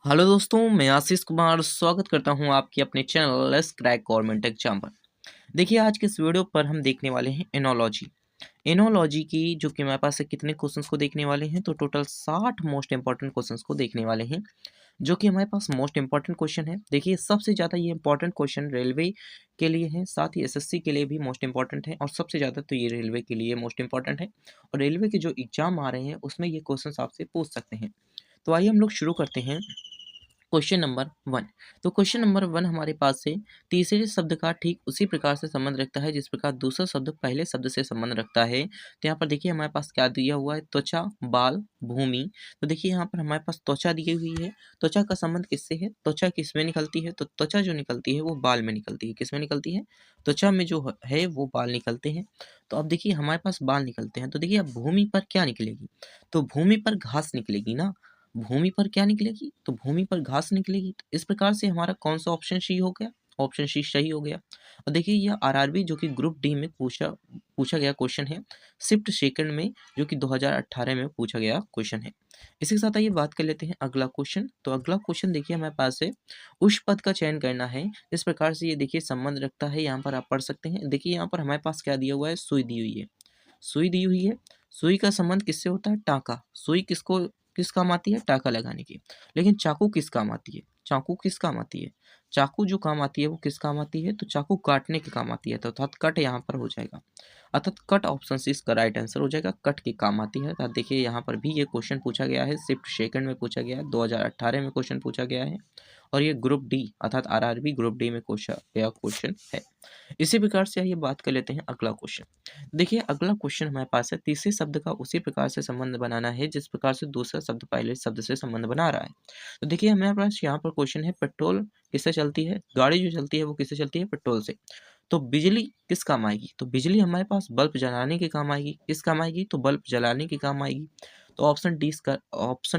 Hello दोस्तों, मैं आशीष कुमार स्वागत करता हूं आपके अपने channel let's crack government exam पर। देखिए, आज के इस वीडियो पर हम देखने वाले हैं एनोलॉजी। एनोलॉजी की जो कि हमारे पास है कितने क्वेश्चंस को देखने वाले हैं, तो टोटल 60 मोस्ट इंपॉर्टेंट क्वेश्चंस को देखने वाले हैं, जो कि हमारे पास मोस्ट इंपॉर्टेंट क्वेश्चन है। देखिए, सबसे ज़्यादा ये इंपॉर्टेंट क्वेश्चन रेलवे के लिए है, साथ ही एसएससी के लिए भी मोस्ट इंपॉर्टेंट है, और सबसे ज़्यादा तो ये रेलवे के लिए मोस्ट इंपॉर्टेंट है। और रेलवे के जो एग्जाम आ रहे हैं उसमें ये क्वेश्चन आपसे पूछ सकते हैं। तो आइए हम लोग शुरू करते हैं। Question number 1। तो क्वेश्चन नंबर 1 हमारे पास है, तीसरे शब्द का ठीक उसी प्रकार से संबंध रखता है जिस प्रकार दूसरा शब्द पहले शब्द से संबंध रखता है। तो यहाँ पर देखिए हमारे पास क्या दिया हुआ है, त्वचा, बाल, भूमि। तो देखिए यहाँ पर हमारे पास त्वचा दी हुई है। त्वचा का संबंध किससे है? त्वचा किसमें निकलती है? तो त्वचा जो निकलती है वो बाल में निकलती है। किसमें निकलती है? त्वचा में जो है वो बाल निकलते हैं। तो अब देखिए हमारे पास बाल निकलते हैं, तो देखिए अब भूमि पर क्या निकलेगी? तो भूमि पर घास निकलेगी ना। भूमि पर क्या निकलेगी? तो भूमि पर घास निकलेगी। तो इस प्रकार से हमारा कौन सा ऑप्शन सी हो गया? ऑप्शन सी सही हो गया। और देखिए यह आरआरबी जो कि ग्रुप डी में पूछा पूछा गया क्वेश्चन है, शिफ्ट सेकंड में, जो कि 2018 में पूछा गया क्वेश्चन है। इसी के साथ आइए बात कर लेते हैं अगला क्वेश्चन। तो अगला क्वेश्चन देखिए हमारे पास है, उस पद का चयन करना है। इस प्रकार से ये देखिए संबंध रखता है, यहाँ पर आप पढ़ सकते हैं। देखिए यहाँ पर हमारे पास क्या दिया हुआ है, सुई दी हुई है। सुई दी हुई है। सुई का संबंध किससे होता है? टाँका। सुई किस काम आती है? टाँका लगाने की। लेकिन चाकू किस काम आती है? चाकू किस काम आती है? चाकू जो काम आती है वो किस काम आती है? तो चाकू काटने के काम आती है, तो अर्थात कट यहाँ पर हो जाएगा। अर्थात कट ऑप्शन सी इसका राइट आंसर हो जाएगा। कट के काम आती है। अर्थात देखिए यहाँ पर भी ये क्वेश्चन पूछा गया है, शिफ्ट सेकंड में पूछा गया है, 2018 में क्वेश्चन पूछा गया है, और ये ग्रुप डी अर्थात आरआरबी ग्रुप डी में पूछा गया क्वेश्चन है। इसी प्रकार से आइए बात कर लेते हैं अगला क्वेश्चन। देखिए अगला क्वेश्चन हमारे पास है, तीसरे शब्द का उसी प्रकार से संबंध बनाना है जिस प्रकार से दूसरा शब्द पहले शब्द से संबंध बना रहा है। तो देखिए हमारे पास यहाँ पर क्वेश्चन है, पेट्रोल किससे चलती है? गाड़ी जो चलती है वो किससे चलती है? पेट्रोल से। तो बिजली किस काम आएगी? तो बिजली हमारे पास बल्ब जलाने के काम आएगी। किस काम आएगी? तो बल्ब जलाने के काम आएगी। तो ऑप्शन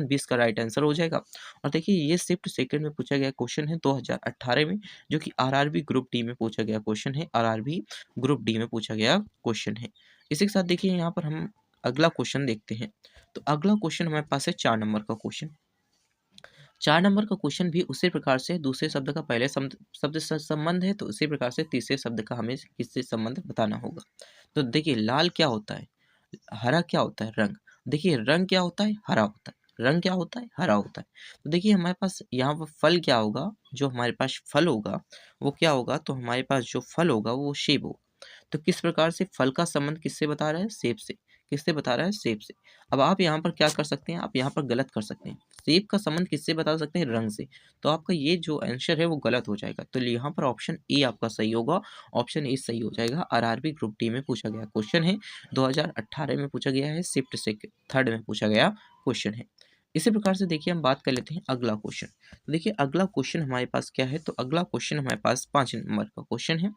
20 का राइट आंसर हो जाएगा। और देखिए ये शिफ्ट सेकंड में पूछा गया क्वेश्चन है 2018 में, जो कि आरआरबी ग्रुप डी में पूछा गया क्वेश्चन है। आरआरबी ग्रुप डी में पूछा गया क्वेश्चन है। इसी के साथ देखिए यहाँ पर हम अगला क्वेश्चन देखते हैं। तो अगला क्वेश्चन हमारे पास है 4 नंबर का क्वेश्चन। 4 नंबर का क्वेश्चन भी उसी प्रकार से दूसरे शब्द का पहले शब्द से संबंध है, तो उसी प्रकार से तीसरे शब्द का हमें किससे संबंध बताना होगा। तो देखिए लाल क्या होता है? हरा क्या होता है? रंग। देखिए रंग क्या होता है? हरा होता है। रंग क्या होता है? हरा होता है। तो देखिए हमारे पास यहाँ पर फल क्या होगा? जो हमारे पास फल होगा वो क्या होगा? तो हमारे पास जो फल होगा वो सेब होगा। तो किस प्रकार से फल का संबंध किससे बता रहा है? सेब से। किससे बता रहा है? सेब से। अब आप यहाँ पर क्या कर सकते हैं? आप यहाँ पर गलत कर सकते हैं। सेब का संबंध किससे बता सकते हैं? रंग से। तो आपका ये जो आंसर है वो गलत हो जाएगा। तो यहाँ पर ऑप्शन ए आपका सही होगा। ऑप्शन ए सही हो जाएगा। आरआरबी ग्रुप डी में पूछा गया क्वेश्चन है, 2018 में पूछा गया है, शिफ्ट से थर्ड में पूछा गया क्वेश्चन है। इसी प्रकार से देखिए हम बात कर लेते हैं अगला क्वेश्चन। तो देखिए अगला क्वेश्चन हमारे पास क्या है? तो अगला क्वेश्चन हमारे पास 5 नंबर का क्वेश्चन है।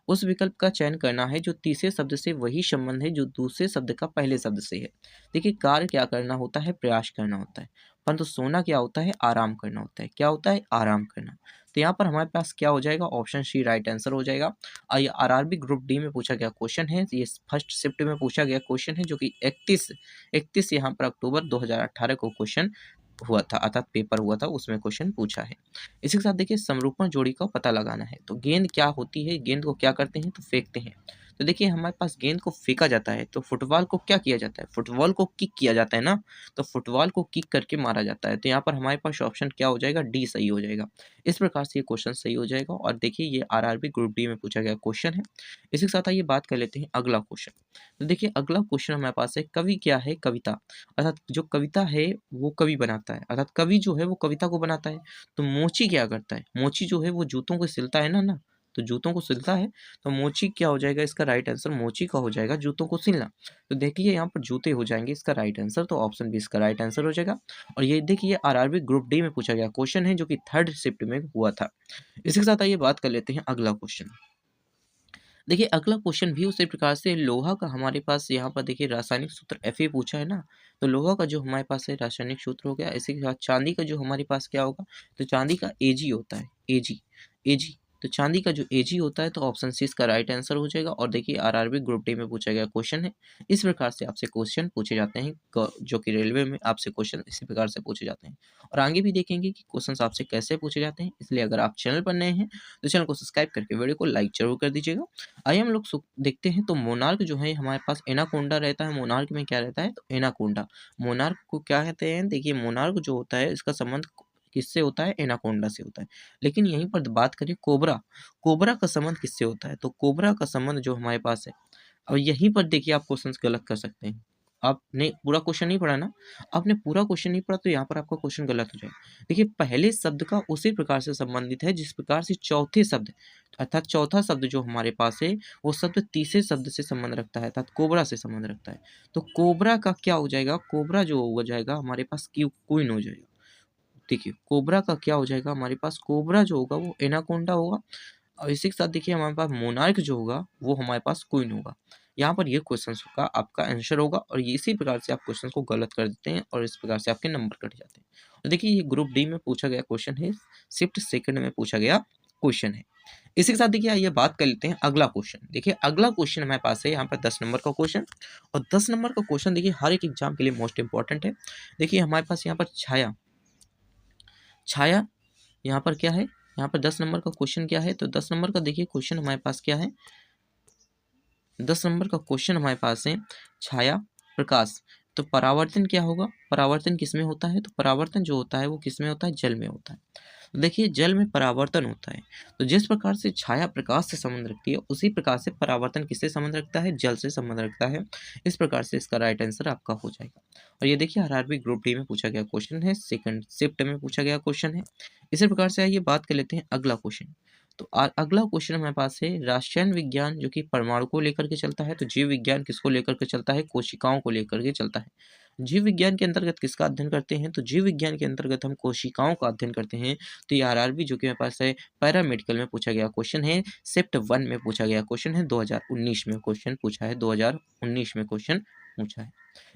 उस विकल्प का चयन करना है जो तीसरे शब्द से वही संबंध है जो दूसरे शब्द का पहले शब्द से है। देखिए कार्य क्या करना होता है? प्रयास करना होता है। परंतु सोना क्या होता है? आराम करना होता है। क्या होता है? आराम करना। तो यहाँ पर हमारे पास क्या हो जाएगा? ऑप्शन सी राइट आंसर हो जाएगा। ये आरआरबी ग्रुप डी में पूछा गया क्वेश्चन है। ये फर्स्ट शिफ्ट में पूछा गया क्वेश्चन है, जो कि 31 यहाँ पर अक्टूबर 2018 को क्वेश्चन हुआ था, अर्थात पेपर हुआ था, उसमें क्वेश्चन पूछा है। इसी के साथ देखिए समरूपण जोड़ी का पता लगाना है। तो गेंद क्या होती है? गेंद को क्या करते हैं? तो फेंकते हैं। तो देखिए हमारे पास गेंद को फेंका जाता है, तो फुटबॉल को क्या किया जाता है? फुटबॉल को किक किया जाता है ना। तो फुटबॉल को किक करके मारा जाता है। तो यहाँ पर हमारे पास ऑप्शन क्या हो जाएगा? डी सही हो जाएगा। इस प्रकार से ये क्वेश्चन सही हो जाएगा। और देखिए ये आरआरबी ग्रुप डी में पूछा गया क्वेश्चन है। इसी के साथ आइए बात कर लेते हैं अगला क्वेश्चन। तो देखिए अगला क्वेश्चन हमारे पास है, कवि क्या है? कविता। अर्थात जो कविता है वो कवि बनाता है, अर्थात कवि जो है वो कविता को बनाता है। तो मोची क्या करता है? मोची जो है वो जूतों को सिलता है ना। तो जूतों को सिलता है। तो मोची क्या हो जाएगा? इसका राइट आंसर मोची का हो जाएगा, जूतों को सिलना। तो देखिए यहाँ पर जूते हो जाएंगे इसका राइट आंसर। तो ऑप्शन बी इसका राइट आंसर हो जाएगा। और ये देखिए आरआरबी ग्रुप डी में पूछा गया क्वेश्चन है, जो कि थर्ड शिफ्ट में हुआ था। इसी के साथ आइए बात कर लेते हैं अगला क्वेश्चन। देखिए अगला क्वेश्चन भी उसी प्रकार से, लोहा का हमारे पास यहाँ पर देखिए रासायनिक सूत्र Fe पूछा है ना। तो लोहा का जो हमारे पास है रासायनिक सूत्र हो गया। इसी के साथ चांदी का जो हमारे पास क्या होगा? तो चांदी का Ag होता है। Ag तो चांदी का जो एजी होता है तो ऑप्शन सी इसका राइट आंसर हो जाएगा। और देखिए आरआरबी ग्रुप डी में पूछा गया क्वेश्चन है। इस प्रकार से आपसे क्वेश्चन पूछे जाते हैं जो कि रेलवे में आपसे क्वेश्चन इसी प्रकार से पूछे जाते हैं। और आगे भी देखेंगे कि क्वेश्चन आपसे कैसे पूछे जाते हैं। इसलिए अगर आप चैनल पर नए हैं तो चैनल को सब्सक्राइब करके वीडियो को लाइक जरूर कर दीजिएगा। आइए हम लोग देखते हैं। तो मोनार्क जो है हमारे पास एनाकोंडा रहता है। मोनार्क में क्या रहता है? तो एनाकोंडा। मोनार्क को क्या कहते हैं? देखिए मोनार्क जो होता है इसका संबंध किससे होता है? एनाकोंडा से होता है। लेकिन यहीं पर बात करें कोबरा, कोबरा का संबंध किससे होता है? तो कोबरा का संबंध जो हमारे पास है, और यहीं पर देखिए आप क्वेश्चन गलत कर सकते हैं। आपने पूरा क्वेश्चन नहीं पढ़ा ना, आपने पूरा क्वेश्चन नहीं पढ़ा तो यहाँ पर आपका क्वेश्चन गलत हो जाएगा। देखिए पहले शब्द का उसी प्रकार से संबंधित है जिस प्रकार से चौथे शब्द अर्थात चौथा शब्द जो हमारे पास है वो शब्द तीसरे शब्द से संबंध रखता है अर्थात कोबरा से संबंध रखता है। तो कोबरा का क्या हो जाएगा? कोबरा जो हो जाएगा हमारे पास क्वीन हो जाएगा। देखिए कोबरा का क्या हो जाएगा? हमारे पास कोबरा जो होगा वो एनाकोंडा होगा। और इसी के साथ देखिए हमारे पास मोनार्क जो होगा वो हमारे पास क्वीन होगा। यहाँ पर ये क्वेश्चन का आपका आंसर होगा। और ये इसी प्रकार से आप क्वेश्चन को गलत कर देते हैं और इस प्रकार से आपके नंबर कट जाते हैं। तो देखिए ये ग्रुप डी में पूछा गया क्वेश्चन है, शिफ्ट सेकंड में पूछा गया क्वेश्चन है। इसी के साथ देखिए आइए बात कर लेते हैं अगला क्वेश्चन। देखिए अगला क्वेश्चन हमारे पास है यहाँ पर 10 नंबर का क्वेश्चन। और 10 नंबर का क्वेश्चन देखिए हर एक एग्जाम के लिए मोस्ट इंपॉर्टेंट है। देखिए हमारे पास यहाँ पर छाया, छाया यहाँ पर क्या है? यहाँ पर 10 नंबर का क्वेश्चन क्या है? तो 10 नंबर का देखिए क्वेश्चन हमारे पास क्या है? 10 नंबर का क्वेश्चन हमारे पास है छाया प्रकाश। तो परावर्तन क्या होगा? परावर्तन किसमें होता है? तो परावर्तन जो होता है वो किसमें होता है? जल में होता है। तो देखिए जल में परावर्तन होता है। तो जिस प्रकार से छाया प्रकाश से संबंध रखती है उसी प्रकार से परावर्तन किससे संबंध रखता है? जल से संबंध रखता है। इस प्रकार से इसका राइट आंसर आपका हो जाएगा। और ये देखिए आरआरबी ग्रुप डी में पूछा गया क्वेश्चन है, सेकंड शिफ्ट में पूछा गया क्वेश्चन है। इसी प्रकार से आइए बात कर लेते हैं अगला क्वेश्चन। तो अगला क्वेश्चन हमारे पास है रसायन विज्ञान जो कि परमाणु को लेकर के चलता है। तो जीव विज्ञान किसको लेकर के चलता है? कोशिकाओं को लेकर के चलता है। जीव विज्ञान के अंतर्गत किसका अध्ययन करते हैं? तो जीव विज्ञान के अंतर्गत हम कोशिकाओं का अध्ययन करते हैं। तो ये आरआरबी जो कि मेरे पास है पैरामेडिकल में पूछा गया क्वेश्चन है, शिफ्ट 1 में पूछा गया क्वेश्चन है, 2019 में क्वेश्चन पूछा है, 2019 में क्वेश्चन पूछा है।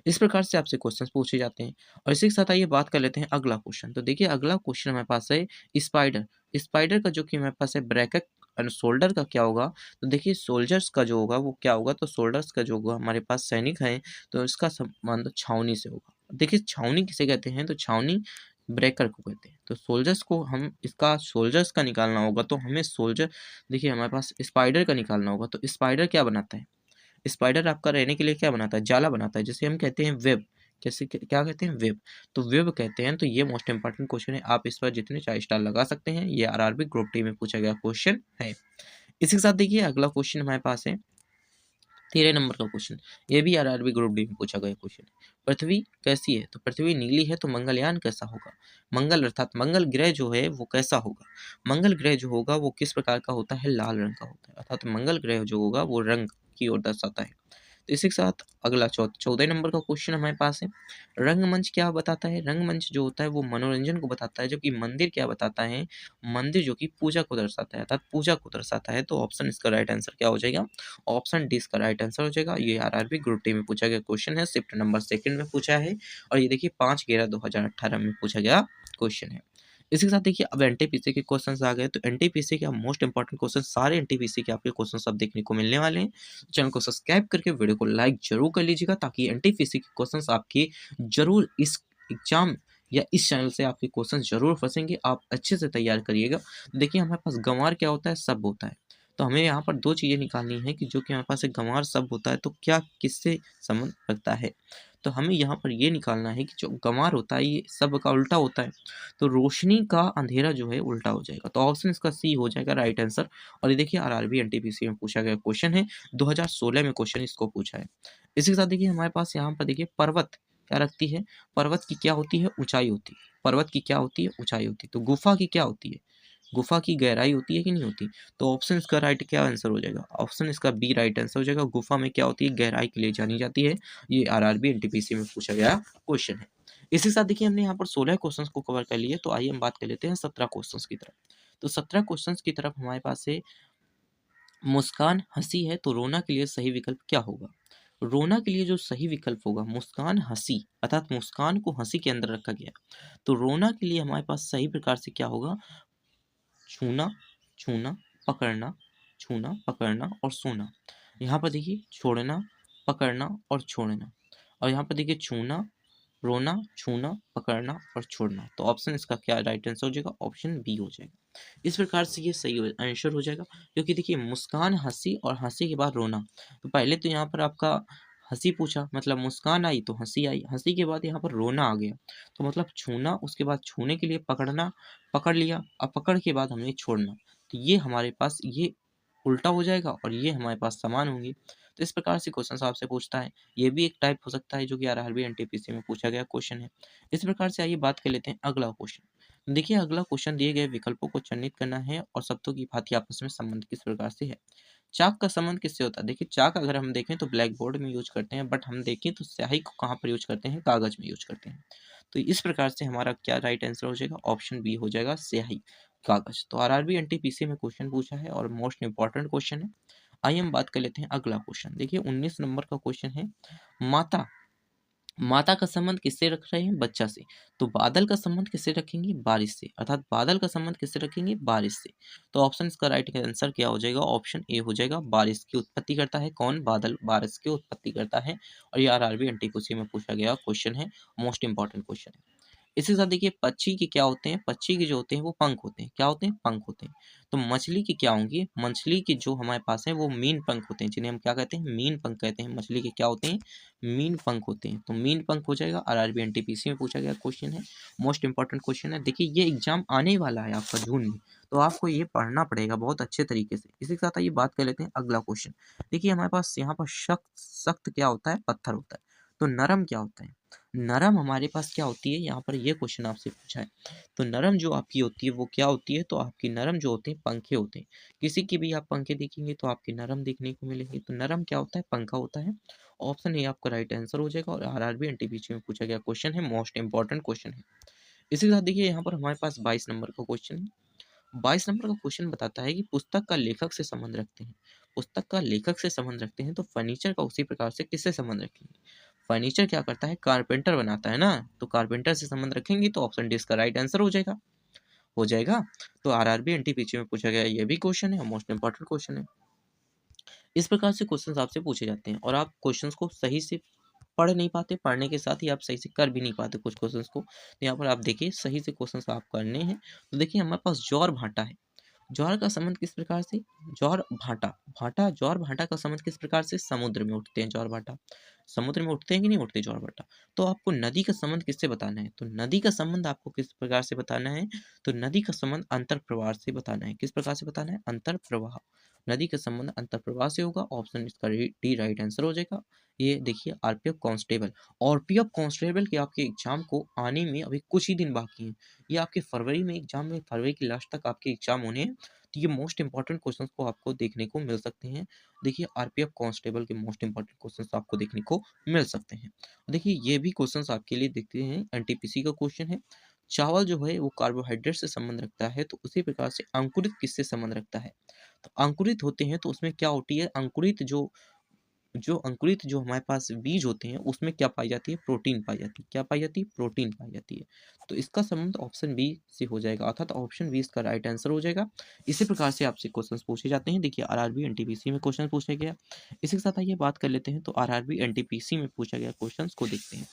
इस प्रकार से आपसे क्वेश्चन पूछे जाते हैं। और इसी के साथ आइए बात कर लेते हैं अगला क्वेश्चन। तो देखिए अगला क्वेश्चन हमारे पास है स्पाइडर। स्पाइडर का जो कि हमारे पास है ब्रैकेट और शोल्डर का क्या होगा? तो देखिए सोल्जर्स का जो होगा वो क्या होगा? तो सोल्जर्स का जो होगा हमारे पास सैनिक है तो इसका संबंध छावनी से होगा। देखिए छावनी किसे कहते हैं? तो छावनी ब्रेकर को कहते हैं। तो सोल्जर्स को हम इसका सोल्जर्स का निकालना होगा तो हमें सोल्जर देखिए हमारे पास स्पाइडर का निकालना होगा। तो स्पाइडर क्या बनाता है? स्पाइडर आपका रहने के लिए क्या बनाता है? जाला बनाता है, जिसे हम कहते हैं वेब। कैसे क्या कहते हैं? वेब। तो वेब कहते हैं। तो ये मोस्ट इंपॉर्टेंट क्वेश्चन है। आप इस पर जितने चाहे स्टार लगा सकते हैं। ये आरआरबी ग्रुप डी में पूछा गया क्वेश्चन है। इसी के साथ देखिए अगला क्वेश्चन हमारे पास है 13 नंबर का क्वेश्चन। ये भी आरआरबी ग्रुप डी में पूछा गया क्वेश्चन है। पृथ्वी कैसी है? तो पृथ्वी नीली है तो मंगलयान कैसा होगा? मंगल अर्थात मंगल ग्रह जो है वो कैसा होगा? मंगल ग्रह जो होगा वो किस प्रकार का होता है? लाल रंग का होता है। अर्थात मंगल ग्रह जो होगा वो रंग की ओर दर्शाता है। तो इसी के साथ अगला 14 नंबर का क्वेश्चन हमारे पास है रंगमंच क्या बताता है? रंगमंच जो होता है वो मनोरंजन को बताता है, जबकि मंदिर क्या बताता है? मंदिर जो कि पूजा को दर्शाता है अर्थात पूजा को दर्शाता है। तो ऑप्शन इसका राइट आंसर क्या हो जाएगा? ऑप्शन डी इसका राइट आंसर हो जाएगा। ये आरआरबी ग्रुप डी में पूछा गया क्वेश्चन है, शिफ्ट नंबर सेकंड में पूछा है। और ये देखिए 5/11/2018 में पूछा गया क्वेश्चन है। इसी के साथ देखिए अब एनटीपीसी के क्वेश्चंस आ गए। तो एनटीपीसी के मोस्ट इंपॉर्टेंट क्वेश्चन सारे एनटीपीसी के आपके क्वेश्चन सब देखने को मिलने वाले हैं। चैनल को सब्सक्राइब करके वीडियो को लाइक जरूर कर लीजिएगा ताकि एनटीपीसी के क्वेश्चंस आपके जरूर इस एग्जाम या इस चैनल से आपके क्वेश्चन जरूर फंसेंगे। आप अच्छे से तैयार करिएगा। देखिए हमारे पास गंवार क्या होता है? शब्द होता है। तो हमें यहाँ पर दो चीज़ें निकालनी है कि जो कि हमारे पास एक गंवार शब्द होता है तो क्या किससे संबंध रखता है? तो हमें यहाँ पर ये निकालना है कि जो गंवार होता है ये शब्द का उल्टा होता है। तो रोशनी का अंधेरा जो है उल्टा हो जाएगा। तो ऑप्शन इसका सी हो जाएगा राइट आंसर। और ये देखिए आरआरबी एनटीपीसी में पूछा गया क्वेश्चन है, 2016 में क्वेश्चन इसको पूछा है। इसी के साथ देखिए हमारे पास यहाँ पर देखिए पर्वत क्या रखती है? पर्वत की क्या होती है? ऊंचाई होती है। पर्वत की क्या होती है? ऊंचाई होती है। तो गुफा की क्या होती है? गुफा की गहराई होती है कि नहीं होती? तो ऑप्शन इसका राइट क्या आंसर हो जाएगा? ऑप्शन इसका बी राइट आंसर हो जाएगा। गुफा में क्या होती है? गहराई के लिए जानी जाती है। ये आरआरबी एनटीपीसी में पूछा गया क्वेश्चन है। इसी के साथ देखिए हमने यहाँ पर 16 क्वेश्चंस को कवर कर लिए। तो आइए हम बात कर लेते हैं 17 क्वेश्चंस की तरफ। तो 17 क्वेश्चंस की तरफ हमारे पास है मुस्कान हंसी है तो रोना के लिए सही विकल्प क्या होगा? रोना के लिए जो सही विकल्प होगा मुस्कान हंसी अर्थात मुस्कान को हंसी के अंदर रखा गया। तो रोना के लिए हमारे पास सही प्रकार से क्या होगा? छूना, छूना, पकड़ना, छूना, पकड़ना और सोना। यहाँ पर देखिए छोड़ना, पकड़ना और छोड़ना। और यहाँ पर देखिए छूना, रोना, छूना, पकड़ना और छोड़ना। तो ऑप्शन इसका क्या राइट आंसर हो जाएगा? ऑप्शन बी हो जाएगा। इस प्रकार से ये सही आंसर हो जाएगा, क्योंकि देखिए मुस्कान, हंसी और हंसी के बाद रोना। तो पहले तो यहाँ पर आपका हंसी पूछा, मतलब मुस्कान आई तो हंसी आई, हंसी के बाद यहाँ पर रोना आ गया, तो मतलब छूना, उसके बाद छूने के लिए पकड़ना, पकड़ लिया, अब पकड़ के बाद हमने छोड़ना। तो ये हमारे पास ये उल्टा हो जाएगा और ये हमारे पास समान होंगे। तो इस प्रकार से क्वेश्चन आपसे पूछता है। ये भी एक टाइप हो सकता है जो कि आरआरबी एनटीपीसी में पूछा गया क्वेश्चन है। इस प्रकार से आइए बात कर लेते हैं अगला क्वेश्चन। देखिए अगला क्वेश्चन, दिए गए विकल्पों को चिन्हित करना है और शब्दों की भांति आपस में संबंध किस प्रकार से है। चाक का संबंध किससे होता है? देखिए चाक अगर हम देखें तो ब्लैक बोर्ड में यूज करते हैं, बट हम देखें तो स्याही को कहाँ पर यूज करते हैं? कागज में यूज करते हैं। तो इस प्रकार से हमारा क्या राइट आंसर हो जाएगा? ऑप्शन बी हो जाएगा, स्याही, कागज। तो आरआरबी एनटीपीसी में क्वेश्चन पूछा है और मोस्ट इंपॉर्टेंट क्वेश्चन है। आइए हम बात कर लेते हैं अगला क्वेश्चन। देखिए 19 नंबर का क्वेश्चन है, माता, माता का संबंध किससे रख रहे हैं? बच्चा से। तो बादल का संबंध किससे रखेंगे? बारिश से, अर्थात बादल का संबंध किससे रखेंगे? बारिश से। तो ऑप्शन इसका राइट आंसर क्या हो जाएगा? ऑप्शन ए हो जाएगा, बारिश की उत्पत्ति करता है कौन? बादल बारिश की उत्पत्ति करता है। और ये आरआरबी एनटीपीसी में पूछा गया क्वेश्चन है, मोस्ट इंपॉर्टेंट क्वेश्चन है। इसी के साथ देखिए पक्षी के क्या होते हैं? पक्षी के जो होते हैं वो पंख होते हैं। क्या होते हैं? पंख होते हैं। तो मछली की क्या होंगी? मछली के जो हमारे पास है वो मीन पंख होते हैं, जिन्हें हम क्या कहते हैं? मीन पंख कहते हैं। मछली के क्या होते हैं? मीन पंख होते हैं। तो मीन पंख हो जाएगा। आरआरबी एनटीपीसी में पूछा गया क्वेश्चन है, मोस्ट इंपॉर्टेंट क्वेश्चन है। देखिए ये एग्जाम आने वाला है आपका जून में, तो आपको ये पढ़ना पड़ेगा बहुत अच्छे तरीके से। इसी के साथ आइए बात कर लेते हैं अगला क्वेश्चन। देखिए हमारे पास यहाँ पर सख्त, सख्त क्या होता है? पत्थर होता है। तो नरम क्या होता है? नरम हमारे पास क्या होती है? यहाँ पर ये क्वेश्चन आपसे पूछा है। तो नरम जो आपकी होती है वो क्या होती है? तो आपकी नरम जो होते हैं पंखे होते हैं। किसी की भी आप पंखे देखेंगे तो आपके नरम देखने को मिलेंगे। तो नरम क्या होता है? पंखा होता है। ऑप्शन ए आपका राइट आंसर हो जाएगा और आरआरबी एनटीपीसी में पूछा गया क्वेश्चन है, मोस्ट इंपॉर्टेंट क्वेश्चन है। इसी के साथ देखिए यहाँ पर हमारे पास 22 नंबर का क्वेश्चन है। 22 नंबर का क्वेश्चन बताता है कि पुस्तक का लेखक से संबंध रखते हैं। पुस्तक का लेखक से संबंध रखते हैं तो फर्नीचर का उसी प्रकार से किससे संबंध रखेंगे? फर्नीचर क्या करता है? कारपेंटर बनाता है ना, तो कारपेंटर से संबंध रखेंगे तो ऑप्शन डी इसका राइट आंसर हो जाएगा। हो जाएगा। तो आरआरबी एनटीपीसी में पूछा गया ये भी क्वेश्चन है, मोस्ट इंपॉर्टेंट क्वेश्चन है। इस प्रकार से क्वेश्चंस आपसे पूछे जाते हैं और आप क्वेश्चंस को सही से पढ़ नहीं पाते, पढ़ने के साथ ही आप सही से कर भी नहीं पाते कुछ क्वेश्चंस को। तो यहाँ पर आप देखिए सही से क्वेश्चंस आप करने हैं। तो देखिए हमारे पास ज्वार भाटा है। ज्वार का संबंध किस प्रकार से? ज्वार भाटा, भाटा, ज्वार भाटा का संबंध किस प्रकार से? समुद्र में उठते हैं ज्वार भाटा। समुद्र में उठते हैं कि नहीं उठते ज्वार भाटा? तो आपको नदी का संबंध किससे बताना है? तो नदी का संबंध आपको किस प्रकार से बताना है? तो नदी का संबंध अंतर प्रवाह से बताना है। किस प्रकार से बताना है? अंतर प्रवाह। नदी का संबंध अंतर प्रवाह से होगा। ऑप्शन इसका डी राइट आंसर हो जाएगा। ये देखिए आरपीएफ कांस्टेबल, आरपीएफ कांस्टेबल के आपके एग्जाम को आने में अभी कुछ ही दिन बाकी हैं। ये आपके फरवरी में एग्जाम में, फरवरी की लास्ट तक आपके एग्जाम होने हैं। तो ये मोस्ट इंपॉर्टेंट क्वेश्चंस को आपको देखने को मिल सकते हैं। देखिए आरपीएफ कांस्टेबल के मोस्ट इंपॉर्टेंट क्वेश्चंस आपको देखने को मिल सकते हैं। देखिए ये भी क्वेश्चंस आपके लिए देखते हैं, एनटीपीसी का क्वेश्चन है। चावल जो है वो कार्बोहाइड्रेट से संबंध रखता है, तो उसी प्रकार से अंकुरित किससे संबंध रखता है? तो अंकुरित होते हैं तो उसमें क्या होती है? अंकुरित जो हमारे पास बीज होते हैं उसमें क्या पाई जाती है? प्रोटीन पाई जाती है। क्या पाई जाती है? प्रोटीन पाई जाती है। तो इसका संबंध ऑप्शन बी से हो जाएगा, अर्थात ऑप्शन बी इसका राइट आंसर हो जाएगा। इसी प्रकार से आपसे क्वेश्चंस पूछे जाते हैं। देखिए आरआरबी एनटीपीसी में क्वेश्चन पूछा गया। इसी के साथ आइए बात कर लेते हैं। तो आरआरबी एनटीपीसी में पूछा गया क्वेश्चंस को देखते हैं।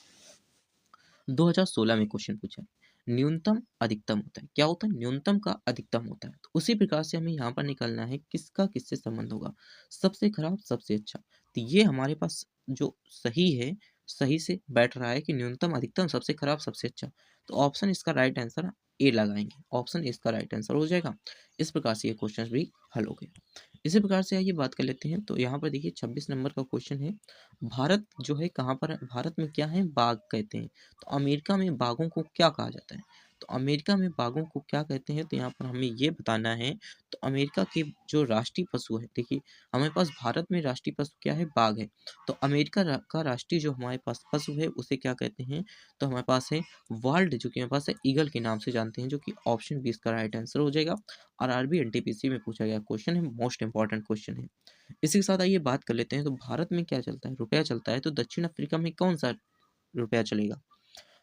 2016 में क्वेश्चन पूछा है, न्यूनतम अधिकतम होता है। क्या होता है? न्यूनतम का अधिकतम होता है। तो उसी प्रकार से हमें यहाँ पर निकलना है किसका किससे संबंध होगा, सबसे खराब सबसे अच्छा। तो ये हमारे पास जो सही है, सही से बैठ रहा है कि न्यूनतम अधिकतम सबसे खराब सबसे अच्छा। तो ऑप्शन इसका राइट आंसर ए लगाएंगे। ऑप्शन इसका राइट आंसर हो जाएगा। इस प्रकार से ये क्वेश्चन भी हल हो गया। इसी प्रकार से आइए बात कर लेते हैं। तो यहाँ पर देखिए 26 नंबर का क्वेश्चन है, भारत जो है कहाँ पर है? भारत में क्या है? बाघ कहते हैं। तो अमेरिका में बाघों को क्या कहा जाता है? तो अमेरिका में बाघों को क्या कहते हैं? तो यहाँ पर हमें ये बताना है। तो अमेरिका के जो राष्ट्रीय पशु है, देखिए हमारे पास भारत में राष्ट्रीय पशु क्या है? बाघ है। तो अमेरिका का राष्ट्रीय जो हमारे पास पशु है उसे क्या कहते हैं? तो हमारे पास है वर्ल्ड, जो कि हमारे पास है ईगल के नाम से जानते हैं, जो कि ऑप्शन बी इसका राइट आंसर हो जाएगा। और आरबी एनटीपीसी में पूछा गया क्वेश्चन है, मोस्ट इंपॉर्टेंट क्वेश्चन है। इसी के साथ आइए बात कर लेते हैं। तो भारत में क्या चलता है? रुपया चलता है। तो दक्षिण अफ्रीका में कौन सा रुपया चलेगा?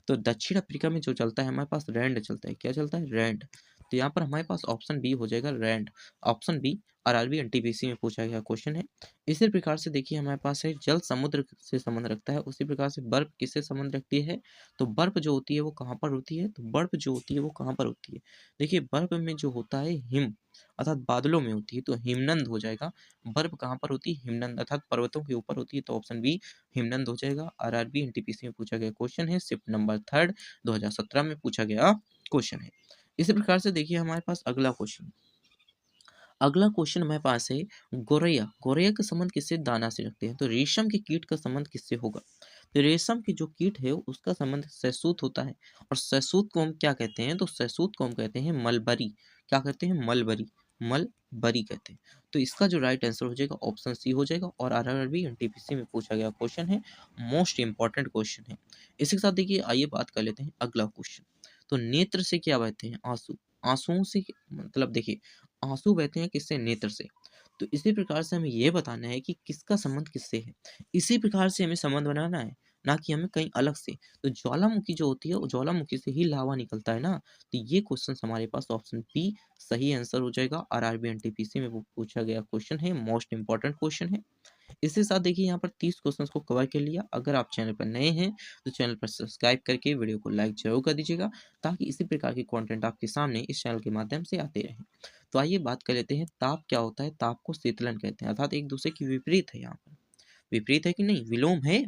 तो दक्षिण अफ्रीका में जो चलता है हमारे पास रैंड चलता है। क्या चलता है? रैंड। तो यहाँ पर हमारे पास ऑप्शन बी हो जाएगा rand. Option B RRB NTPC में पूछा गया क्वेश्चन है। इसी प्रकार से देखिए हमारे पास है जल समुद्र से संबंध रखता है, उसी प्रकार से बर्फ किससे संबंध रखती है? तो बर्फ जो होती है वो कहाँ पर होती है? तो बर्फ जो होती है वो कहाँ पर होती है? देखिए बर्फ में जो होता है हिम अर्थात बादलों में होती है, तो हिमनद हो जाएगा। बर्फ कहाँ पर होती है? हिमनद अर्थात पर्वतों के ऊपर होती है, तो ऑप्शन बी हिमनद हो जाएगा। आरआरबी एनटीपीसी में पूछा गया क्वेश्चन है, शिफ्ट नंबर 3 2017 में पूछा गया क्वेश्चन है। इसी प्रकार से देखिए हमारे पास अगला क्वेश्चन, अगला क्वेश्चन हमारे पास है गोरैया। गोरैया का संबंध किससे? दाना से रखते हैं, तो रेशम के कीट का संबंध किससे होगा? तो रेशम की जो कीट है उसका संबंध सहसूत होता है, और सहसूत को हम क्या कहते हैं? तो सहसूत को हम कहते हैं मलबरी। क्या कहते हैं? मलबरी। मलबरी कहते हैं। तो इसका जो राइट आंसर हो जाएगा ऑप्शन सी हो जाएगा, और आरआरबी एनटीपीसी में पूछा गया क्वेश्चन है, मोस्ट इंपॉर्टेंट क्वेश्चन है। इसी के साथ देखिए आइए बात कर लेते हैं अगला क्वेश्चन। तो नेत्र से क्या बहते हैं? आंसू। आंसुओं से मतलब देखिए आंसू बहते हैं किससे? नेत्र से। तो इसी प्रकार से हमें ये बताना है कि किसका संबंध किससे है। इसी प्रकार से हमें संबंध बनाना है, ना कि हमें कहीं अलग से। तो ज्वालामुखी जो होती है वो ज्वालामुखी से ही लावा निकलता है ना। तो ये क्वेश्चन हमारे पास ऑप्शन बी सही आंसर हो जाएगा। आरआरबी एनटीपीसी में वो पूछा गया क्वेश्चन है, मोस्ट इंपॉर्टेंट क्वेश्चन है। इसके साथ देखिए यहाँ पर 30 क्वेश्चंस को कवर कर लिया। अगर आप चैनल पर नए हैं तो चैनल पर सब्सक्राइब करके वीडियो को लाइक जरूर कर दीजिएगा, ताकि इसी प्रकार के कंटेंट आपके सामने इस चैनल के माध्यम से आते रहें। तो आइए बात कर लेते हैं ताप क्या होता है। ताप को शीतलन कहते हैं, अर्थात एक दूसरे की विपरीत है। यहाँ पर विपरीत है कि नहीं? विलोम है,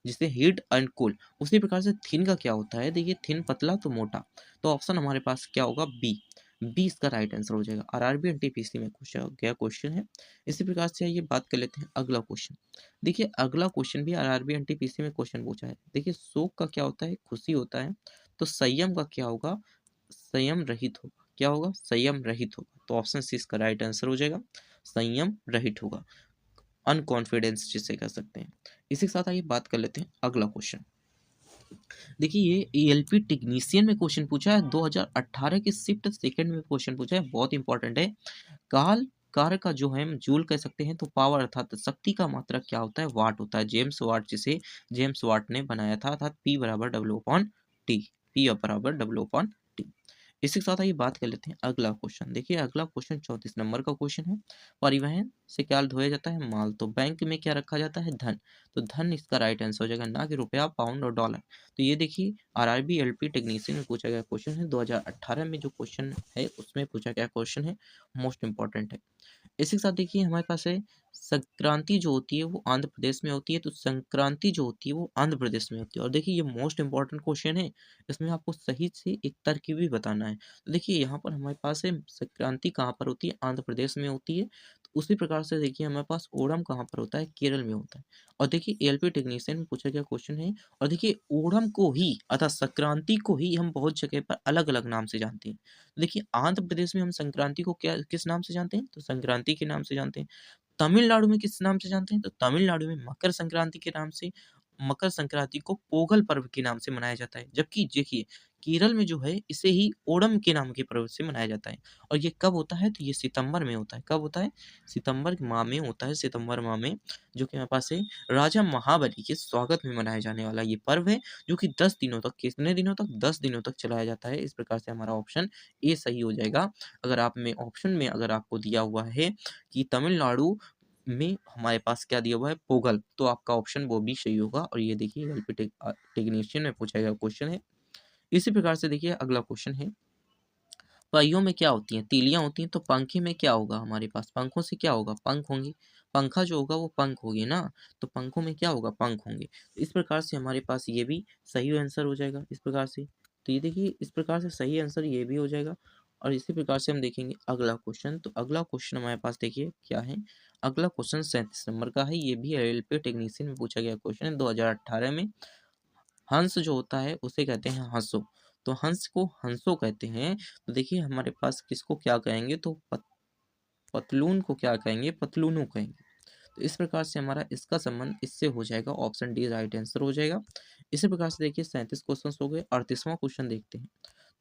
जिसे हीट एंड कोल्ड। उसी प्रकार से थिन का क्या होता है? देखिए थिन पतला तो मोटा, तो ऑप्शन हमारे पास क्या होगा? बी। बी इसका राइट आंसर हो जाएगा। आरआरबी एनटीपीसी में पूछा गया क्वेश्चन है। इसी प्रकार से आइए बात कर लेते हैं अगला क्वेश्चन। देखिए अगला क्वेश्चन भी आरआरबी एनटीपीसी में क्वेश्चन पूछा है। देखिए शोक का क्या होता है? खुशी होता है। तो संयम का क्या होगा? संयम रहित होगा। क्या होगा? संयम रहित होगा। तो ऑप्शन सी इसका राइट आंसर हो जाएगा, संयम रहित होगा। अनकॉन्फिडेंस जिसे कह सकते हैं। इसी के साथ आइए बात कर लेते हैं अगला क्वेश्चन। देखिए ये ईएलपी टेक्नीशियन में क्वेश्चन पूछा है, 2018 की शिफ्ट सेकंड में क्वेश्चन पूछा है, बहुत इंपॉर्टेंट है। काल कार्य का जो है हम जूल कह सकते हैं, तो पावर अर्थात शक्ति का मात्रक क्या होता है? वाट होता है। जेम्स वाट, जिसे जेम्स वाट ने बनाया था, अर्थात P बराबर W अपॉन टी। P बराबर W अपॉन टी। इसी के साथ आइए बात कर लेते हैं अगला क्वेश्चन। देखिए अगला क्वेश्चन 34 नंबर का क्वेश्चन है। परिवहन से क्या ढोया जाता है? माल। तो बैंक में क्या रखा जाता है? धन। तो धन इसका राइट आंसर हो जाएगा, ना कि रुपया, पाउंड और डॉलर। तो ये देखिए आरआरबी एलपी टेक्नीशियन में पूछा गया क्वेश्चन है, 2018 में जो क्वेश्चन है उसमें पूछा गया क्वेश्चन है, मोस्ट इंपॉर्टेंट है। इसी के साथ देखिए हमारे पास है संक्रांति जो होती है वो आंध्र प्रदेश में होती है, तो संक्रांति जो होती है वो आंध्र प्रदेश में होती है। और देखिए ये मोस्ट इंपॉर्टेंट क्वेश्चन है, इसमें आपको सही से एक तरकीब भी बताना है। तो देखिए यहाँ पर हमारे पास है संक्रांति कहाँ पर होती है? आंध्र प्रदेश में होती है। तो उसी प्रकार से देखिए हमारे पास ओणम कहाँ पर होता है? केरल में होता है। और देखिए एलपी टेक्नीशियन में पूछा गया क्वेश्चन है। और देखिए ओणम को ही अर्थात संक्रांति को ही हम बहुत जगह पर अलग अलग नाम से जानते हैं। देखिए आंध्र प्रदेश में हम संक्रांति को क्या किस नाम से जानते हैं? तो संक्रांति के नाम से जानते हैं। तमिलनाडु में किस नाम से जानते हैं? तो तमिलनाडु में मकर संक्रांति के नाम से, मकर संक्रांति को पोंगल पर्व के नाम से मनाया जाता है। जबकि देखिए केरल में जो है इसे ही ओणम के नाम के पर्व से मनाया जाता है। और ये कब होता है? तो ये सितंबर में होता है। कब होता है? सितंबर माह में होता है, सितंबर माह में, जो कि हमारे पास है राजा महाबली के स्वागत में मनाया जाने वाला ये पर्व है, जो कि 10 दिनों तक, कितने दिनों तक? 10 दिनों तक चलाया जाता है। इस प्रकार से हमारा ऑप्शन ए सही हो जाएगा। अगर आप में ऑप्शन में अगर आपको दिया हुआ है कि तमिलनाडु में हमारे पास क्या दिया हुआ है? पोगल, तो आपका ऑप्शन वो भी सही होगा। और ये देखिए एलपी टेक्नीशियन में पूछा गया क्वेश्चन है। इसी प्रकार से देखिए अगला क्वेश्चन है, पहियों में क्या होती हैं? तीलियां होती हैं। तो पंखे में क्या होगा? हमारे पास पंखों से क्या होगा? पंख होंगे। पंखा जो होगा वो पंख होगी ना, तो पंखों में क्या होगा? पंख होंगे। तो इस प्रकार से हमारे पास ये भी सही आंसर हो जाएगा इस प्रकार से। तो ये देखिए इस प्रकार से सही आंसर ये भी हो जाएगा। और इसी प्रकार से हम देखेंगे अगला क्वेश्चन। तो अगला क्वेश्चन हमारे पास देखिए क्या है। अगला क्वेश्चन 37 नंबर का है। ये भी रेलवे टेक्नीशियन में पूछा गया क्वेश्चन है, 2018 में। हंस जो होता है उसे कहते हैं हंसो। तो हंस को हंसो कहते हैं। तो देखिए हमारे पास किसको क्या कहेंगे? तो पतलून को क्या कहेंगे? पतलूनों कहेंगे। तो इस प्रकार से हमारा इसका संबंध इससे हो जाएगा, ऑप्शन डी राइट आंसर हो जाएगा। इसी प्रकार से देखिए 37 क्वेश्चन हो गए। 38वां क्वेश्चन देखते हैं।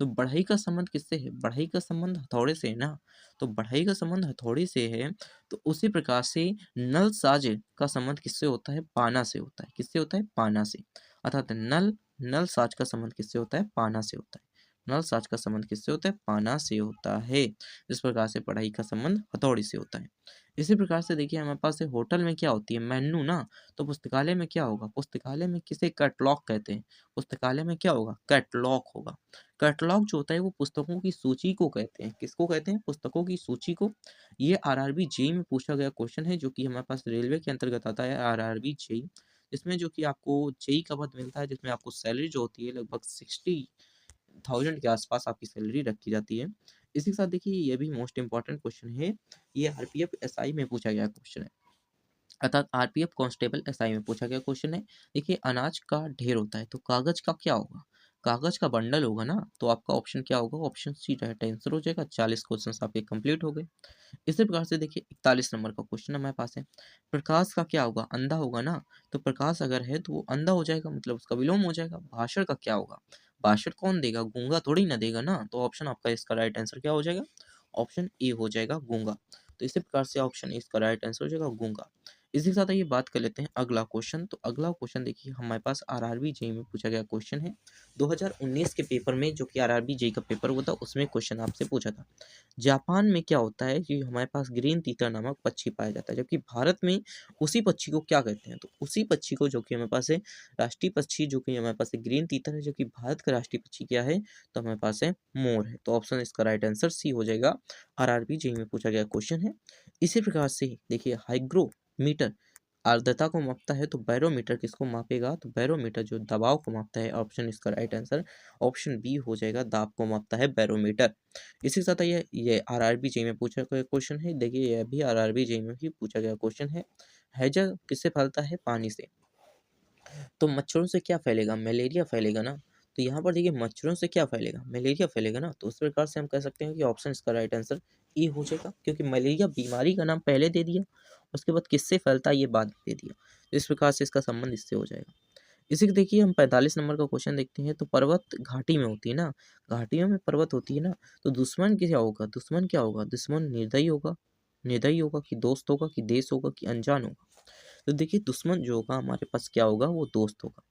तो बढ़ई का संबंध किससे है? बढ़ई का संबंध हथौड़े से है ना। तो बढ़ई का संबंध हथौड़े से है। तो उसी प्रकार से नल साज का संबंध किससे होता है? पाना से होता है। किससे होता है? पाना से। अर्थात नल नल साज का संबंध किससे होता है? पाना से होता है। नल साज का संबंध किससे होता है? पाना से होता है। इस प्रकार से पढ़ाई का संबंध हथौड़ी से होता है। इसी प्रकार से देखिए हमारे पास है होटल में क्या होती है? मेन्यू ना। तो पुस्तकालय में क्या होगा? पुस्तकालय में किसे कैटलॉग कहते हैं? पुस्तकालय में क्या होगा? कैटलॉग होगा। कैटलॉग जो होता है वो पुस्तकों की सूची को कहते हैं। किसको कहते हैं? पुस्तकों की सूची को। ये आरआरबी जेईई में पूछा गया क्वेश्चन है, जो कि हमारे पास रेलवे के अंतर्गत आता है, आरआरबी जेईई। इसमें जो कि आपको जेईई का पद मिलता है, जिसमें आपको सैलरी जो होती है लगभग 60,000 के आसपास आपकी सैलरी रखी जाती है। इसी के साथ देखिए ये भी मोस्ट इंपॉर्टेंट क्वेश्चन है। ये आरपीएफ एसआई में पूछा गया क्वेश्चन है, अर्थात आरपीएफ कांस्टेबल एसआई में पूछा गया क्वेश्चन है। देखिए अनाज का ढेर होता है तो कागज का क्या होगा? कागज का बंडल होगा ना। तो आपका ऑप्शन क्या होगा? ऑप्शन सी राइट आंसर हो जाएगा। 40 क्वेश्चन आपके कंप्लीट हो गए। इसी प्रकार से देखिए 41 नंबर का क्वेश्चन हमारे पास है। प्रकाश का क्या होगा? अंधा होगा ना। तो प्रकाश अगर है तो वो अंधा हो जाएगा, मतलब उसका विलोम हो जाएगा। भाषण का क्या होगा? भाषण कौन देगा? गूंगा थोड़ी ना देगा ना। तो ऑप्शन आपका इसका राइट आंसर क्या हो जाएगा? ऑप्शन ए हो जाएगा, गूंगा। तो इसी प्रकार से ऑप्शन ए इसका राइट आंसर हो जाएगा, गूंगा। इसी के साथ आइए बात कर लेते हैं अगला क्वेश्चन। तो अगला क्वेश्चन देखिए हमारे पास आरआरबी जेईई में पूछा गया क्वेश्चन है। 2019 के पेपर में, जो कि आरआरबी जेईई का पेपर हुआ था, उसमें क्वेश्चन आपसे पूछा था। जापान में क्या होता है कि हमारे पास ग्रीन तीतर नामक पक्षी पाया जाता है, जबकि भारत में उसी पक्षी को क्या कहते हैं? तो उसी पक्षी को, जो कि हमारे पास है राष्ट्रीय पक्षी, जो कि हमारे पास है ग्रीन तीतर है, जो कि भारत का राष्ट्रीय पक्षी क्या है? तो हमारे पास है मोर है। तो ऑप्शन इसका राइट आंसर सी हो जाएगा। आरआरबी जेईई में पूछा गया क्वेश्चन है। इसी प्रकार से देखिए हाइग्रोमीटर आर्द्रता को मापता है, तो बैरोमीटर किसको मापेगा? तो बैरोमीटर जो दबाव को मापता है। ऑप्शन इसका राइट आंसर ऑप्शन बी हो जाएगा, दाब को मापता है बैरोमीटर। इसी के साथ ये आरआरबी जेईई में पूछा गया क्वेश्चन है। देखिए यह भी आरआरबी जेईई में ही पूछा गया क्वेश्चन है। हैजा किससे फैलता है? पानी से। तो मच्छरों से क्या फैलेगा? मलेरिया फैलेगा ना। तो यहाँ पर देखिए मच्छरों से क्या फैलेगा? मलेरिया फैलेगा ना। तो उस प्रकार से हम कह सकते हैं कि ऑप्शन इसका राइट आंसर ई हो जाएगा, क्योंकि मलेरिया बीमारी का नाम पहले दे दिया, उसके बाद किससे फैलता है ये बाद में दे दिया। तो इस प्रकार से इसका संबंध इससे हो जाएगा। इसी को देखिए हम 45 नंबर का क्वेश्चन देखते हैं। तो पर्वत घाटी में होती है ना, घाटियों में पर्वत होती है ना। तो दुश्मन क्या होगा? दुश्मन क्या होगा? दुश्मन निर्दयी होगा। निर्दयी होगा कि दोस्त होगा कि देश होगा कि अनजान होगा? तो देखिए दुश्मन जो होगा हमारे पास क्या होगा? वो दोस्त होगा।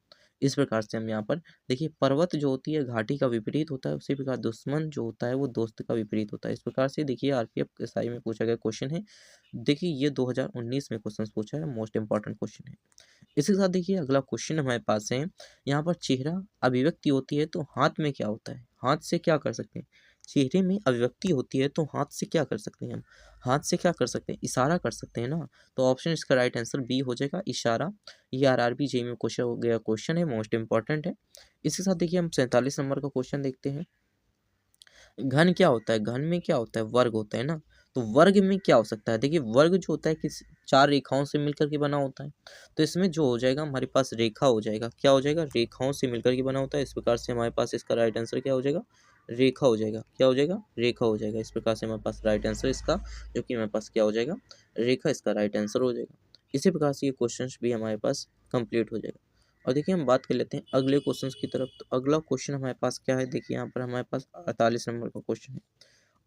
इस प्रकार से हम यहाँ पर देखिए पर्वत जो होती है घाटी का विपरीत होता है, उसी प्रकार दुश्मन जो होता है वो दोस्त का विपरीत होता है। इस प्रकार से देखिए आरपीएफ एसआई में पूछा गया क्वेश्चन है। देखिए ये 2019 में क्वेश्चन पूछा है, मोस्ट इंपॉर्टेंट क्वेश्चन है। इसके साथ देखिए अगला क्वेश्चन हमारे पास है। यहाँ पर चेहरा अभिव्यक्ति होती है तो हाथ में क्या होता है? हाथ से क्या कर सकते हैं? चेहरे में अभिव्यक्ति होती है तो हाथ से क्या कर सकते हैं हम? हाथ से क्या कर सकते हैं? इशारा कर सकते हैं ना। तो ऑप्शन इसका राइट आंसर बी हो जाएगा, इशारा। ये आरआरबी जेईई में पूछा गया क्वेश्चन है, मोस्ट इंपॉर्टेंट है। इसके साथ देखिए हम 47 नंबर का क्वेश्चन देखते हैं। घन क्या होता है? घन में क्या होता है? वर्ग होता है ना। तो वर्ग में क्या हो सकता है? देखिए वर्ग जो होता है किस चार रेखाओं से मिलकर के बना होता है। तो इसमें जो हो जाएगा हमारे पास रेखा हो जाएगा। क्या हो जाएगा? रेखाओं से मिलकर के बना होता है। इस प्रकार से हमारे पास इसका राइट आंसर क्या हो जाएगा? रेखा हो जाएगा। क्या हो जाएगा? रेखा हो जाएगा। इस प्रकार से हमारे पास राइट आंसर इसका, जो कि हमारे पास क्या हो जाएगा? रेखा इसका राइट आंसर हो जाएगा। इसी प्रकार से ये क्वेश्चन भी हमारे पास कंप्लीट हो जाएगा। और देखिए हम बात कर लेते हैं अगले क्वेश्चन की तरफ। तो अगला क्वेश्चन हमारे पास क्या है? देखिए यहाँ पर हमारे पास 48 नंबर का क्वेश्चन है।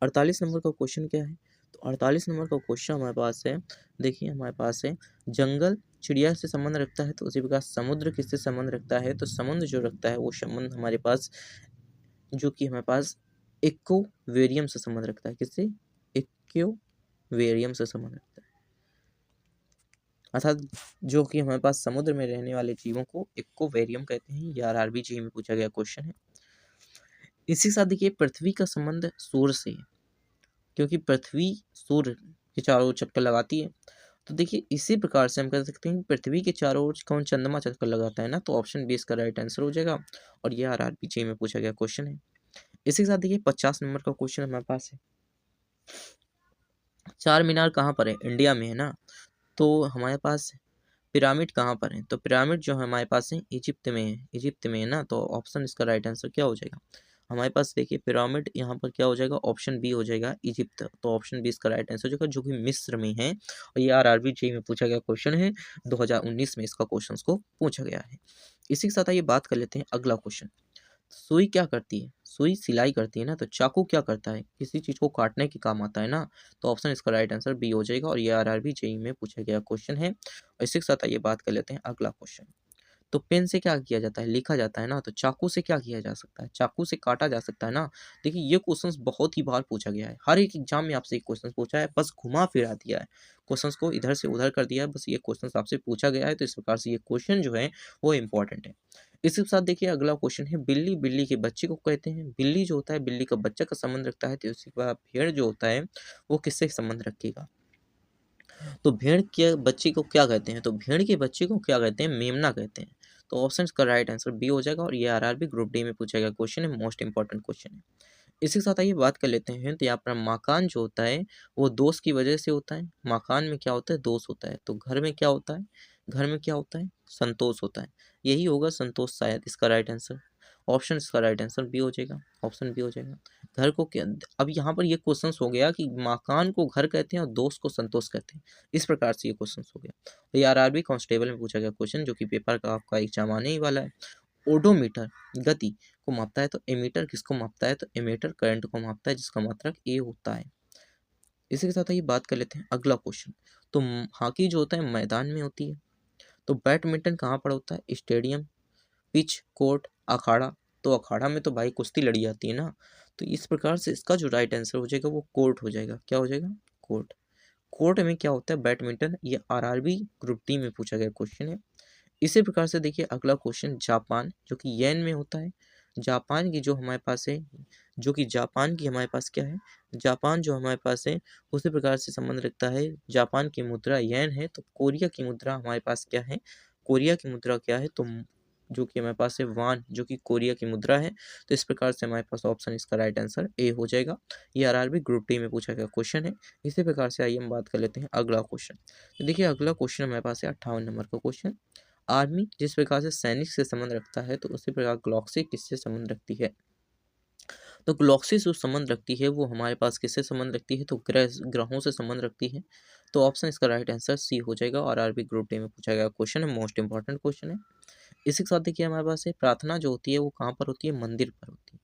48 नंबर का क्वेश्चन क्या है? तो 48 नंबर का क्वेश्चन हमारे पास है। देखिए हमारे पास है जंगल चिड़िया से संबंध रखता है, तो उसी प्रकार समुद्र किससे संबंध रखता है? तो समुद्र जो रखता है वो संबंध हमारे पास, जो कि हमारे पास इक्को वेरियम से संबंध रखता है। किससे? इक्को वेरियम से संबंध रखता है, अर्थात जो कि हमारे पास समुद्र में रहने वाले जीवों को इक्को वेरियम कहते हैं। ये आरआरबी जी में पूछा गया क्वेश्चन है। इसी के साथ देखिए पृथ्वी का संबंध सूर्य से है, क्योंकि पृथ्वी सूर्य के चारों ओर चक्कर लगाती है। तो देखिए इसी प्रकार से हम कह सकते हैं कि पृथ्वी के चारों ओर कौन चंद्रमा चक्कर लगाता है ना। तो ऑप्शन बी इसका राइट आंसर हो जाएगा। और ये आरआरबी जी में पूछा गया क्वेश्चन है। इसी के साथ देखिए 50 नंबर का क्वेश्चन हमारे पास है। चार मीनार कहाँ पर है? इंडिया में है ना। तो हमारे पास पिरामिड कहाँ पर है? तो पिरामिड जो हमारे पास है इजिप्ट में है। इजिप्ट में है ना। तो ऑप्शन इसका राइट आंसर क्या हो जाएगा? हमारे पास देखिए पिरामिड यहाँ पर क्या हो जाएगा? ऑप्शन बी हो जाएगा, इजिप्ट। तो ऑप्शन बी इसका राइट आंसर हो जाएगा, जो कि मिस्र में है। और ये आरआरबी जेईई में पूछा गया क्वेश्चन है। 2019 में इसका क्वेश्चन को पूछा गया है। इसी के साथ आइए बात कर लेते हैं अगला क्वेश्चन। सुई क्या करती है? सुई सिलाई करती है ना। तो चाकू क्या करता है? किसी चीज को काटने के काम आता है ना। तो ऑप्शन इसका राइट आंसर बी हो जाएगा। और ये आरआरबी जेईई में पूछा गया क्वेश्चन है। और इसी के साथ आइए बात कर लेते हैं अगला क्वेश्चन। तो पेन से क्या किया जाता है, लिखा जाता है ना। तो चाकू से क्या किया जा सकता है, चाकू से काटा जा सकता है ना। देखिए ये क्वेश्चंस बहुत ही बार पूछा गया है, हर एक एग्जाम में आपसे एक क्वेश्चन पूछा है, बस घुमा फिरा दिया है, क्वेश्चंस को इधर से उधर कर दिया है, बस ये क्वेश्चंस आपसे पूछा गया है। तो इस प्रकार से ये क्वेश्चन जो है वो इंपॉर्टेंट है। इसके साथ देखिए अगला क्वेश्चन है, बिल्ली बिल्ली के बच्चे को कहते हैं। बिल्ली जो होता है बिल्ली का बच्चा का संबंध रखता है, तो उसी के बाद भेड़ जो होता है वो किससे संबंध रखेगा। तो भेड़ के बच्चे को क्या कहते हैं, तो भेड़ के बच्चे को क्या कहते हैं, मेमना कहते हैं। तो ऑप्शन का राइट आंसर बी हो जाएगा, और ये आरआरबी ग्रुप डी में पूछा गया क्वेश्चन है, मोस्ट इंपॉर्टेंट क्वेश्चन है। इसी के साथ आइए बात कर लेते हैं। तो यहाँ पर मकान जो होता है वो दोस्त की वजह से होता है। मकान में क्या होता है, दोस्त होता है। तो घर में क्या होता है, घर में क्या होता है, संतोष होता है। यही होगा संतोष शायद इसका राइट आंसर। ऑप्शन इसका राइट आंसर बी हो जाएगा, ऑप्शन बी हो जाएगा। घर को क्या, अब यहाँ पर ये क्वेश्चन हो गया कि मकान को घर कहते हैं और दोस्त को संतोष कहते हैं, इस प्रकार से ये क्वेश्चन हो गया। तो ये आरआरबी कांस्टेबल में पूछा गया क्वेश्चन, जो कि पेपर का आपका एग्जाम आने ही वाला है। ओडोमीटर गति को मापता है, तो एमीटर किसको मापता है, तो एमीटर करंट को मापता है, जिसका मात्रक ए होता है। इसी के साथ ही बात कर लेते हैं अगला क्वेश्चन। तो हॉकी जो होता है मैदान में होती है। तो बैडमिंटन कहाँ पर होता है, स्टेडियम, पिच, कोर्ट, अखाड़ा। तो अखाड़ा में तो भाई कुश्ती लड़ी जाती है ना। तो इस प्रकार से इसका जो राइट आंसर हो जाएगा वो कोर्ट हो जाएगा। क्या हो जाएगा, कोर्ट। कोर्ट में क्या होता है, बैडमिंटन। ये आरआरबी ग्रुप डी में पूछा गया क्वेश्चन है। इसी प्रकार से देखिए अगला क्वेश्चन, जापान जो कि येन में होता है। जापान की जो हमारे पास है, जो कि जापान की हमारे पास क्या है, जापान जो हमारे पास है उसी प्रकार से संबंध रखता है। जापान की मुद्रा येन है। तो कोरिया की मुद्रा हमारे पास क्या है, कोरिया की मुद्रा क्या है, तो जो कि हमारे पास है वान, जो कि कोरिया की मुद्रा है। तो इस प्रकार से हमारे पास ऑप्शन इसका राइट आंसर ए हो जाएगा। ये आरआरबी ग्रुप डी में पूछा गया क्वेश्चन है। इसी प्रकार से आइए हम बात कर लेते हैं अगला क्वेश्चन। तो देखिए अगला क्वेश्चन हमारे पास है 58 नंबर का क्वेश्चन। आर्मी जिस प्रकार से सैनिक से संबंध रखता है, तो उसी प्रकार ग्लॉक्सी किससे संबंध रखती है। तो ग्लॉक्सी जो संबंध रखती है वो हमारे पास किससे संबंध रखती है, तो ग्रहों से संबंध रखती है। तो ऑप्शन इसका राइट आंसर सी हो जाएगा, और आरबी ग्रुप डी में पूछा गया क्वेश्चन है, मोस्ट इंपॉर्टेंट क्वेश्चन है। इसी के साथ देखिए हमारे पास है, प्रार्थना जो होती है वो कहाँ पर होती है, मंदिर पर होती है।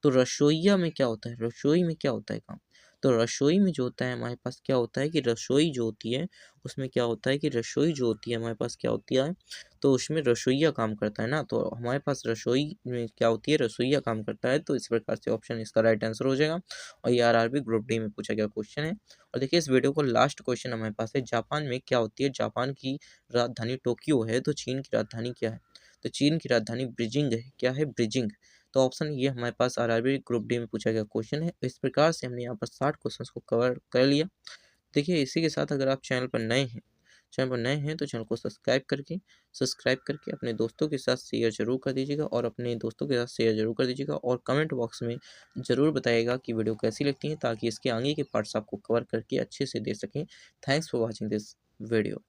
तो रसोइया में क्या होता है, रसोई में क्या होता है काम। तो रसोई में जो होता है हमारे पास क्या होता है कि रसोई जो होती है उसमें क्या होता है कि रसोई जो होती है हमारे पास क्या होती है, तो उसमें रसोइया काम करता है ना। तो हमारे पास रसोई में क्या होती है, रसोइया काम करता है। तो इस प्रकार से ऑप्शन इसका राइट आंसर हो जाएगा, और ये आरआरबी ग्रुप डी में पूछा गया क्वेश्चन है। और देखिए इस वीडियो को लास्ट क्वेश्चन हमारे पास है, जापान में क्या होती है, जापान की राजधानी टोक्यो है। तो चीन की राजधानी क्या है, तो चीन की राजधानी ब्रीजिंग है। क्या है, ब्रीजिंग। तो ऑप्शन ये हमारे पास आरआरबी ग्रुप डी में पूछा गया क्वेश्चन है। इस प्रकार से हमने यहाँ पर 60 क्वेश्चंस को कवर कर लिया। देखिए इसी के साथ अगर आप चैनल पर नए हैं तो चैनल को सब्सक्राइब करके अपने दोस्तों के साथ शेयर जरूर कर दीजिएगा, और अपने दोस्तों के साथ शेयर जरूर कर दीजिएगा, और कमेंट बॉक्स में ज़रूर बताइएगा कि वीडियो कैसी लगती है, ताकि इसके आगे के पार्ट्स आपको कवर करके अच्छे से दे सकें। Thanks for watching this video.